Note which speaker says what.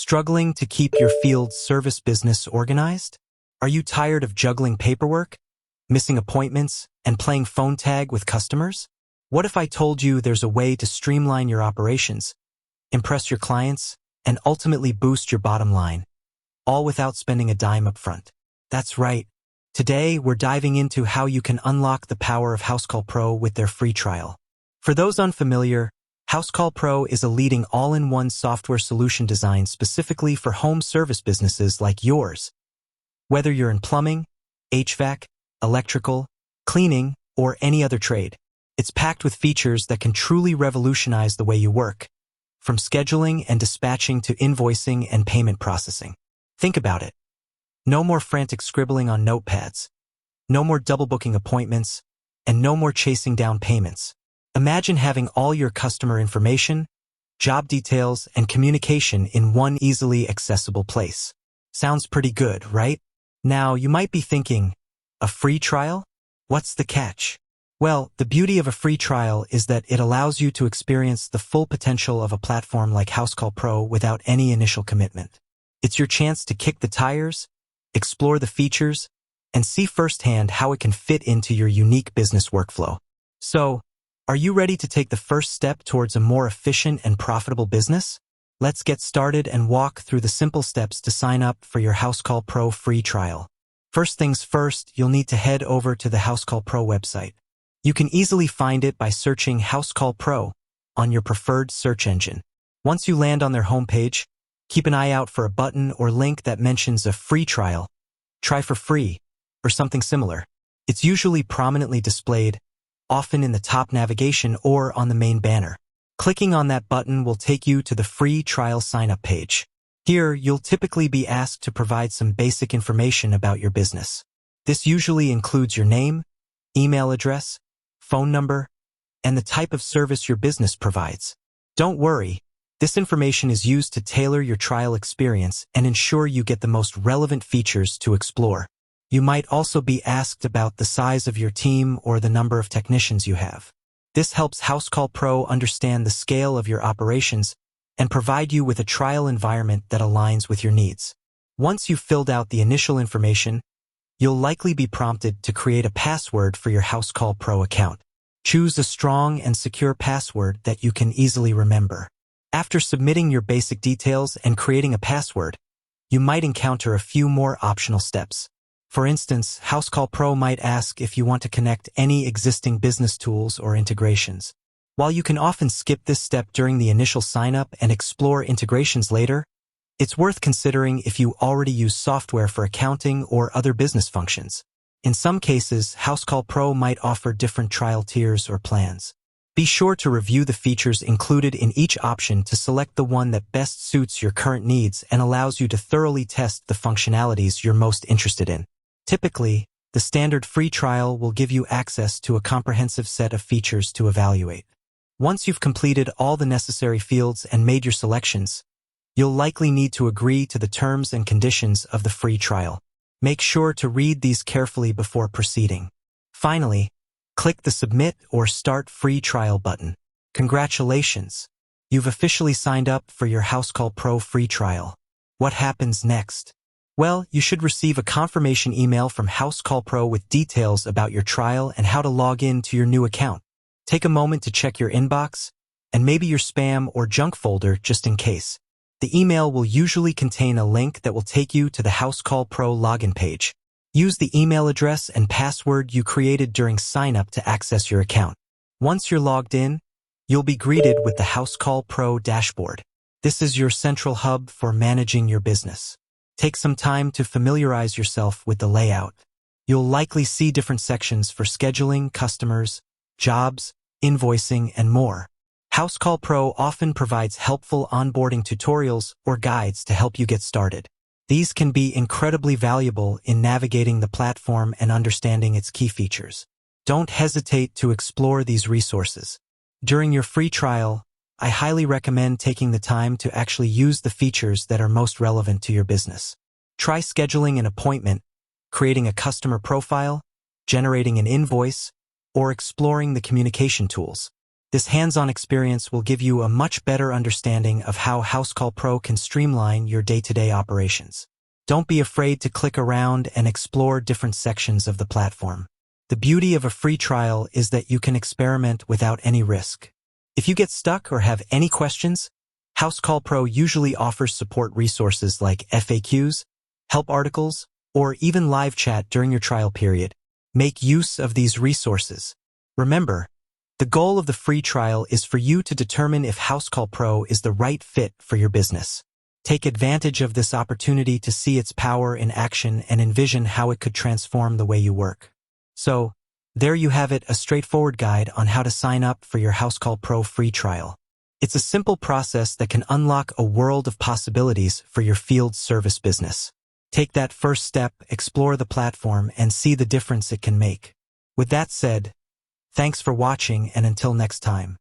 Speaker 1: Struggling to keep your field service business organized? Are you tired of juggling paperwork, missing appointments, and playing phone tag with customers? What if I told you there's a way to streamline your operations, impress your clients, and ultimately boost your bottom line, all without spending a dime up front? That's right. Today, we're diving into how you can unlock the power of Housecall Pro with their free trial. For those unfamiliar, Housecall Pro is a leading all-in-one software solution designed specifically for home service businesses like yours. Whether you're in plumbing, HVAC, electrical, cleaning, or any other trade, it's packed with features that can truly revolutionize the way you work, from scheduling and dispatching to invoicing and payment processing. Think about it. No more frantic scribbling on notepads, no more double booking appointments, and no more chasing down payments. Imagine having all your customer information, job details, and communication in one easily accessible place. Sounds pretty good, right? Now, you might be thinking, a free trial? What's the catch? Well, the beauty of a free trial is that it allows you to experience the full potential of a platform like Housecall Pro without any initial commitment. It's your chance to kick the tires, explore the features, and see firsthand how it can fit into your unique business workflow. So, are you ready to take the first step towards a more efficient and profitable business? Let's get started and walk through the simple steps to sign up for your Housecall Pro free trial. First things first, you'll need to head over to the Housecall Pro website. You can easily find it by searching Housecall Pro on your preferred search engine. Once you land on their homepage, keep an eye out for a button or link that mentions a free trial, try for free, or something similar. It's usually prominently displayed, often in the top navigation or on the main banner. Clicking on that button will take you to the free trial sign-up page. Here, you'll typically be asked to provide some basic information about your business. This usually includes your name, email address, phone number, and the type of service your business provides. Don't worry, this information is used to tailor your trial experience and ensure you get the most relevant features to explore. You might also be asked about the size of your team or the number of technicians you have. This helps Housecall Pro understand the scale of your operations and provide you with a trial environment that aligns with your needs. Once you've filled out the initial information, you'll likely be prompted to create a password for your Housecall Pro account. Choose a strong and secure password that you can easily remember. After submitting your basic details and creating a password, you might encounter a few more optional steps. For instance, Housecall Pro might ask if you want to connect any existing business tools or integrations. While you can often skip this step during the initial sign-up and explore integrations later, it's worth considering if you already use software for accounting or other business functions. In some cases, Housecall Pro might offer different trial tiers or plans. Be sure to review the features included in each option to select the one that best suits your current needs and allows you to thoroughly test the functionalities you're most interested in. Typically, the standard free trial will give you access to a comprehensive set of features to evaluate. Once you've completed all the necessary fields and made your selections, you'll likely need to agree to the terms and conditions of the free trial. Make sure to read these carefully before proceeding. Finally, click the Submit or Start Free Trial button. Congratulations! You've officially signed up for your Housecall Pro free trial. What happens next? Well, you should receive a confirmation email from Housecall Pro with details about your trial and how to log in to your new account. Take a moment to check your inbox, and maybe your spam or junk folder just in case. The email will usually contain a link that will take you to the Housecall Pro login page. Use the email address and password you created during sign-up to access your account. Once you're logged in, you'll be greeted with the Housecall Pro dashboard. This is your central hub for managing your business. Take some time to familiarize yourself with the layout. You'll likely see different sections for scheduling, customers, jobs, invoicing, and more. Housecall Pro often provides helpful onboarding tutorials or guides to help you get started. These can be incredibly valuable in navigating the platform and understanding its key features. Don't hesitate to explore these resources. During your free trial, I highly recommend taking the time to actually use the features that are most relevant to your business. Try scheduling an appointment, creating a customer profile, generating an invoice, or exploring the communication tools. This hands-on experience will give you a much better understanding of how Housecall Pro can streamline your day-to-day operations. Don't be afraid to click around and explore different sections of the platform. The beauty of a free trial is that you can experiment without any risk. If you get stuck or have any questions, Housecall Pro usually offers support resources like FAQs, help articles, or even live chat during your trial period. Make use of these resources. Remember, the goal of the free trial is for you to determine if Housecall Pro is the right fit for your business. Take advantage of this opportunity to see its power in action and envision how it could transform the way you work. So, there you have it, a straightforward guide on how to sign up for your Housecall Pro free trial. It's a simple process that can unlock a world of possibilities for your field service business. Take that first step, explore the platform, and see the difference it can make. With that said, thanks for watching, and until next time.